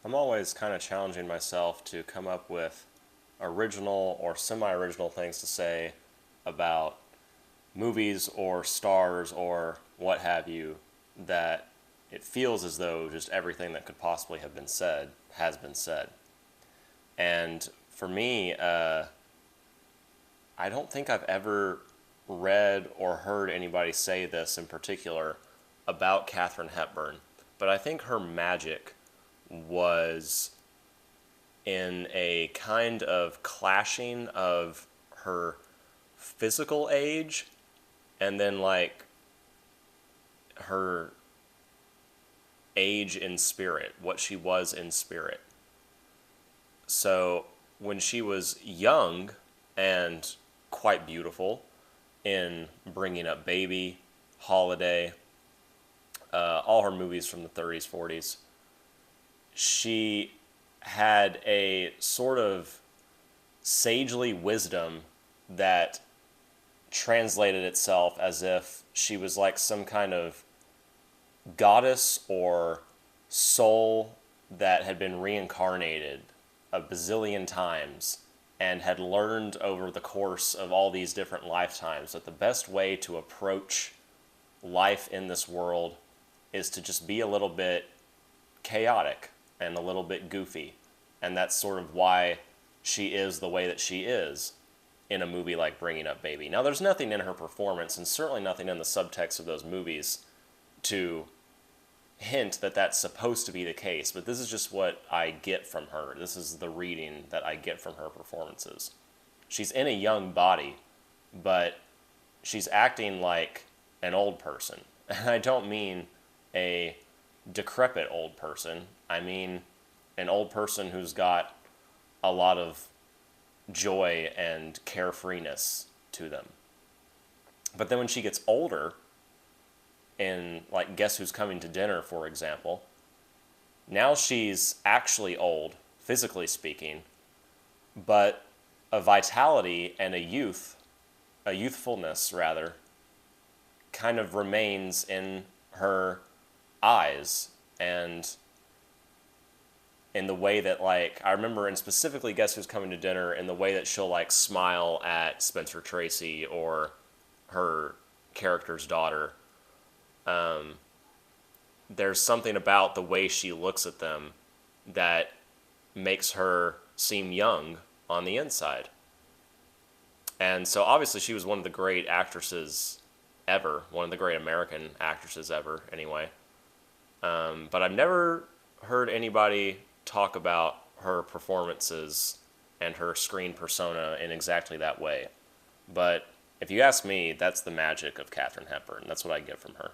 I'm always kind of challenging myself to come up with original or semi-original things to say about movies or stars or what have you, that it feels as though just everything that could possibly have been said has been said. And for me, I don't think I've ever read or heard anybody say this in particular about Katharine Hepburn, but I think her magic was in a kind of clashing of her physical age and then like her age in spirit, what she was in spirit. So when she was young and quite beautiful in Bringing Up Baby, Holiday, all her movies from the 30s, 40s, she had a sort of sagely wisdom that translated itself as if she was like some kind of goddess or soul that had been reincarnated a bazillion times and had learned over the course of all these different lifetimes that the best way to approach life in this world is to just be a little bit chaotic and a little bit goofy. And that's sort of why she is the way that she is in a movie like Bringing Up Baby. Now, there's nothing in her performance, and certainly nothing in the subtext of those movies to hint that that's supposed to be the case, but this is just what I get from her. This is the reading that I get from her performances. She's in a young body, but she's acting like an old person. And I don't mean a decrepit old person. I mean an old person who's got a lot of joy and carefreeness to them. But then when she gets older, in like Guess Who's Coming to Dinner, for example, now she's actually old, physically speaking, but a vitality and a youthfulness rather, kind of remains in her eyes and in the way that, like, I remember in specifically Guess Who's Coming to Dinner, in the way that she'll like smile at Spencer Tracy or her character's daughter. There's something about the way she looks at them that makes her seem young on the inside. And so obviously she was one of the great actresses ever, one of the great American actresses ever, anyway. But I've never heard anybody talk about her performances and her screen persona in exactly that way. But if you ask me, that's the magic of Katharine Hepburn. That's what I get from her.